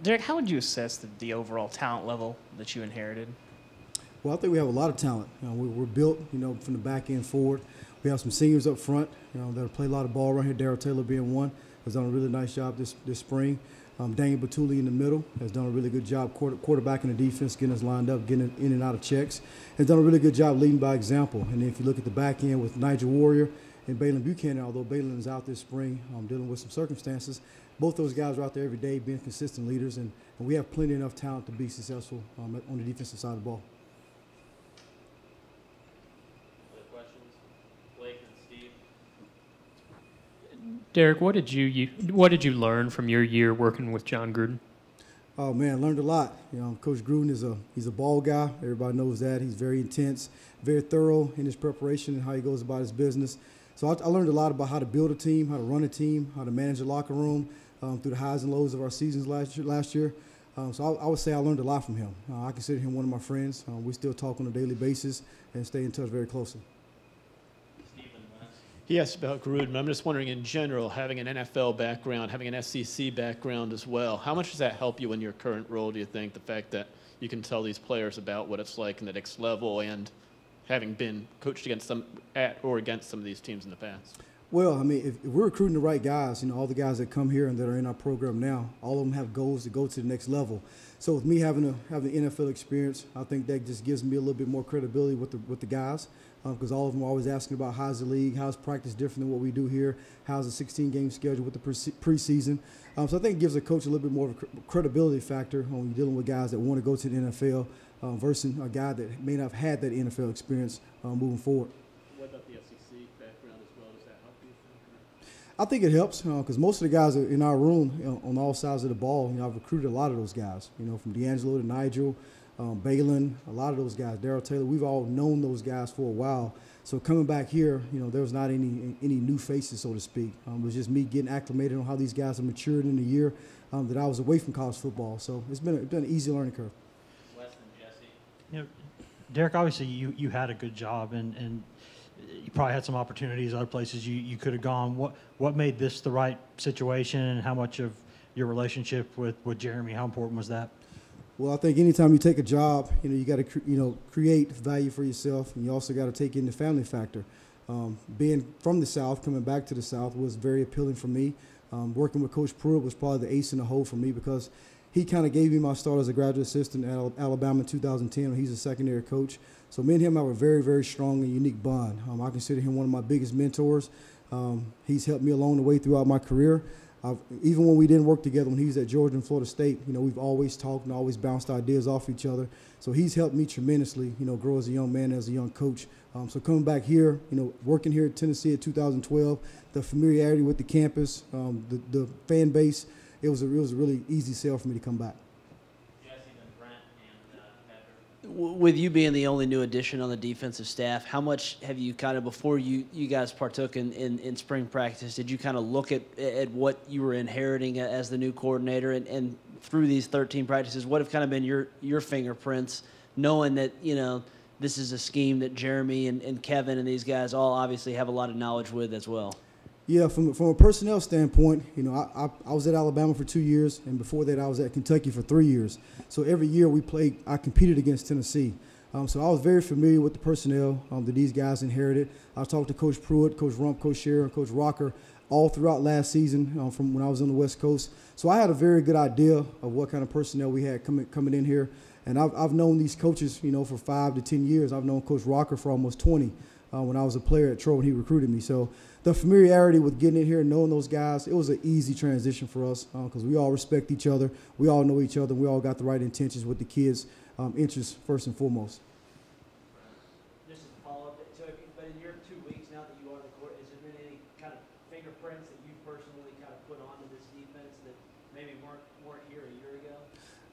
Derrick, how would you assess the overall talent level that you inherited? Well, I think we have a lot of talent. We're built, from the back end forward. We have some seniors up front, that'll play a lot of ball around here. Derrick Taylor being one, has done a really nice job this spring. Daniel Batuli in the middle has done a really good job quarterbacking the defense, getting us lined up, getting in and out of checks. Has done a really good job leading by example. And then if you look at the back end with Nigel Warrior and Balin Buchanan, although Balin is out this spring dealing with some circumstances, both those guys are out there every day being consistent leaders, and we have plenty enough talent to be successful on the defensive side of the ball. Other questions? Blake and Steve? Derrick, what did you learn from your year working with John Gruden? Oh man, learned a lot. Coach Gruden he's a ball guy. Everybody knows that. He's very intense, very thorough in his preparation and how he goes about his business. So I learned a lot about how to build a team, how to run a team, how to manage a locker room through the highs and lows of our seasons last year. So I would say I learned a lot from him. I consider him one of my friends. We still talk on a daily basis and stay in touch very closely. Yes, about Gruden. I'm just wondering, in general, having an NFL background, having an SEC background as well, how much does that help you in your current role, do you think, the fact that you can tell these players about what it's like in the next level and having been coached against some of these teams in the past? Well, I mean, if we're recruiting the right guys, all the guys that come here and that are in our program now, all of them have goals to go to the next level. So with me having the NFL experience, I think that just gives me a little bit more credibility with the guys, because all of them are always asking about how's the league, how's practice different than what we do here, how's the 16-game schedule with the preseason. So I think it gives a coach a little bit more of a credibility factor when you're dealing with guys that want to go to the NFL versus a guy that may not have had that NFL experience moving forward. What about the SEC background as well? Does that help you? I think it helps because most of the guys in our room on all sides of the ball, I've recruited a lot of those guys, from D'Angelo to Nigel, Balin, a lot of those guys, Derrick Taylor. We've all known those guys for a while. So coming back here, there was not any new faces, so to speak. It was just me getting acclimated on how these guys have matured in the year that I was away from college football. So it's been an easy learning curve. Wes and Jesse? Derrick, obviously you had a good job and you probably had some opportunities other places you could have gone. What made this the right situation, and how much of your relationship with Jeremy, how important was that? Well, I think anytime you take a job, you got to create value for yourself, and you also got to take in the family factor. Being from the South, coming back to the South was very appealing for me. Working with Coach Pruitt was probably the ace in the hole for me because he kind of gave me my start as a graduate assistant at Alabama in 2010 when he's a secondary coach. So me and him have a very, very strong and unique bond. I consider him one of my biggest mentors. He's helped me along the way throughout my career. Even when we didn't work together, when he was at Georgia and Florida State, we've always talked and always bounced ideas off each other. So he's helped me tremendously, grow as a young man, as a young coach. So coming back here, working here at Tennessee at 2012, the familiarity with the campus, the fan base, it was a really easy sell for me to come back. Jesse, then Brent, and Patrick. With you being the only new addition on the defensive staff, how much have you kind of, before you guys partook in spring practice, did you kind of look at what you were inheriting as the new coordinator, and through these 13 practices, what have kind of been your fingerprints, knowing that, this is a scheme that Jeremy and Kevin and these guys all obviously have a lot of knowledge with as well? Yeah, from a personnel standpoint, I was at Alabama for 2 years, and before that I was at Kentucky for 3 years. So every year I competed against Tennessee. So I was very familiar with the personnel that these guys inherited. I talked to Coach Pruitt, Coach Rump, Coach Scherer, and Coach Rocker all throughout last season from when I was on the West Coast. So I had a very good idea of what kind of personnel we had coming in here. And I've known these coaches, for 5 to 10 years. I've known Coach Rocker for almost 20 when I was a player at Troy when he recruited me. So the familiarity with getting in here and knowing those guys, it was an easy transition for us because we all respect each other. We all know each other. We all got the right intentions with the kids' interests first and foremost. Just a follow-up, but in your 2 weeks now that you are the court, has there been any kind of fingerprints that you personally kind of put onto this defense that maybe weren't here a year ago?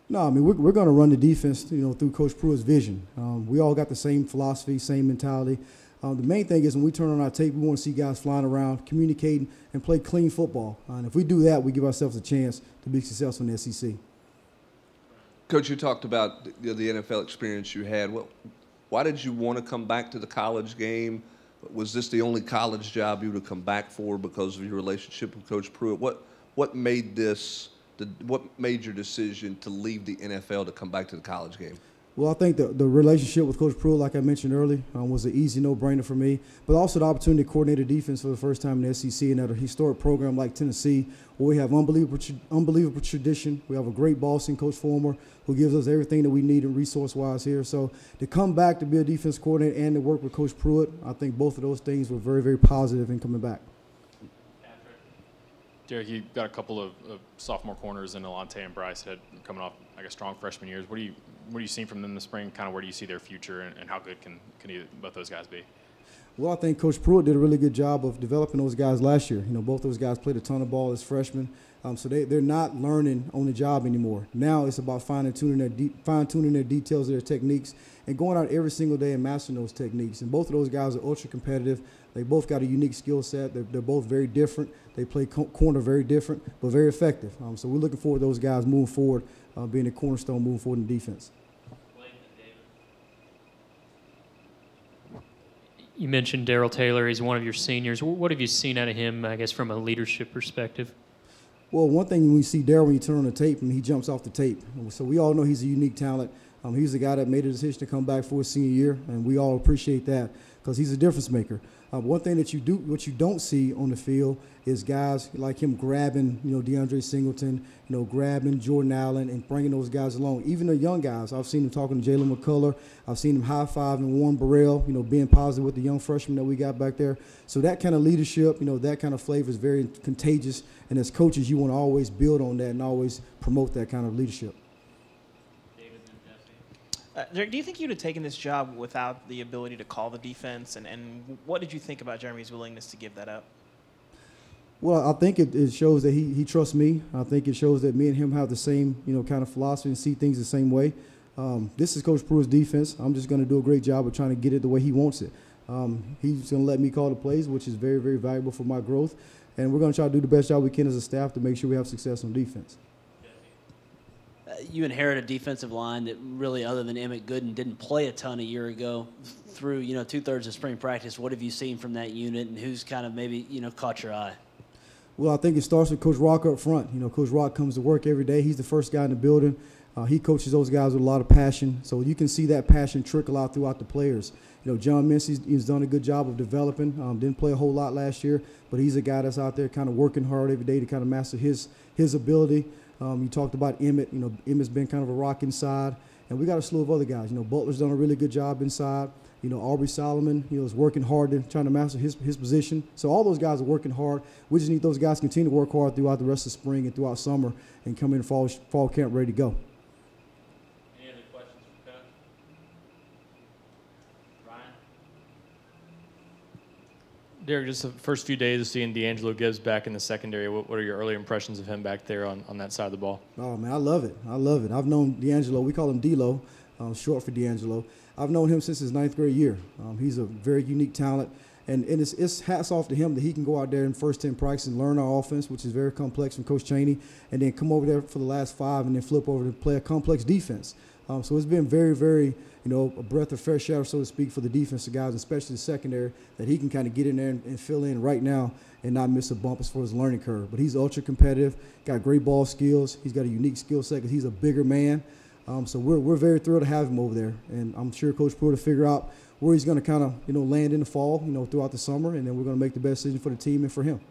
No, I mean, we're going to run the defense, through Coach Pruitt's vision. We all got the same philosophy, same mentality. The main thing is when we turn on our tape, we want to see guys flying around, communicating, and play clean football. And if we do that, we give ourselves a chance to be successful in the SEC. Coach, you talked about the NFL experience you had. Why did you want to come back to the college game? Was this the only college job you would have come back for because of your relationship with Coach Pruitt? What made this What made your decision to leave the NFL to come back to the college game? Well, I think the relationship with Coach Pruitt, like I mentioned earlier, was an easy no-brainer for me. But also the opportunity to coordinate a defense for the first time in the SEC and at a historic program like Tennessee, where we have unbelievable tradition. We have a great boss in Coach Former, who gives us everything that we need and resource-wise here. So to come back to be a defense coordinator and to work with Coach Pruitt, I think both of those things were very, very positive in coming back. Derrick, you got a couple of sophomore corners in Alante and Bryce had coming off, I guess, strong freshman years. What are you seeing from them this spring? Kind of where do you see their future, and how good can both those guys be? Well, I think Coach Pruitt did a really good job of developing those guys last year. Both those guys played a ton of ball as freshmen, so they're not learning on the job anymore. Now it's about fine-tuning their details, their techniques, and going out every single day and mastering those techniques. And both of those guys are ultra competitive. They both got a unique skill set. They're both very different. They play corner very different, but very effective. So we're looking forward to those guys moving forward, being a cornerstone moving forward in defense. You mentioned Darrell Taylor. He's one of your seniors. What have you seen out of him, I guess, from a leadership perspective? Well, one thing when you see Darrell, when you turn on the tape, he jumps off the tape. So we all know he's a unique talent. He's the guy that made a decision to come back for his senior year, and we all appreciate that because he's a difference maker. One thing that what you don't see on the field is guys like him grabbing, DeAndre Singleton, grabbing Jordan Allen and bringing those guys along. Even the young guys, I've seen him talking to Jalen McCullough. I've seen him high-fiving Warren Burrell, being positive with the young freshman that we got back there. So that kind of leadership, that kind of flavor is very contagious. And as coaches, you want to always build on that and always promote that kind of leadership. Derrick, do you think you'd have taken this job without the ability to call the defense? And what did you think about Jeremy's willingness to give that up? Well, I think it shows that he trusts me. I think it shows that me and him have the same, kind of philosophy and see things the same way. This is Coach Pruitt's defense. I'm just going to do a great job of trying to get it the way he wants it. He's going to let me call the plays, which is very, very valuable for my growth. And we're going to try to do the best job we can as a staff to make sure we have success on defense. You inherit a defensive line that really, other than Emmett Gooden, didn't play a ton a year ago through, 2/3 of spring practice. What have you seen from that unit, and who's kind of maybe, caught your eye? Well, I think it starts with Coach Rock up front. Coach Rock comes to work every day. He's the first guy in the building. He coaches those guys with a lot of passion. So you can see that passion trickle out throughout the players. John Mincy's done a good job of developing. Didn't play a whole lot last year, but he's a guy that's out there kind of working hard every day to kind of master his ability. You talked about Emmett. Emmett's been kind of a rock inside. And we got a slew of other guys. Butler's done a really good job inside. Aubrey Solomon, is working hard to trying to master his position. So all those guys are working hard. We just need those guys to continue to work hard throughout the rest of spring and throughout summer and come in fall camp ready to go. Any other questions for Coach? Ryan? Derrick, just the first few days of seeing D'Angelo Gibbs back in the secondary, what are your early impressions of him back there on that side of the ball? Oh, man, I love it. I've known D'Angelo. We call him D-Lo, short for D'Angelo. I've known him since his 9th grade year. He's a very unique talent, and it's hats off to him that he can go out there in first 10 practice and learn our offense, which is very complex from Coach Chaney, and then come over there for the last 5 and then flip over to play a complex defense. So it's been very, very, a breath of fresh air, so to speak, for the defensive guys, especially the secondary, that he can kind of get in there and fill in right now and not miss a bump as far as learning curve. But he's ultra competitive, got great ball skills. He's got a unique skill set because he's a bigger man. So we're very thrilled to have him over there, and I'm sure Coach Pruitt will figure out where he's going to kind of land in the fall, throughout the summer, and then we're going to make the best decision for the team and for him.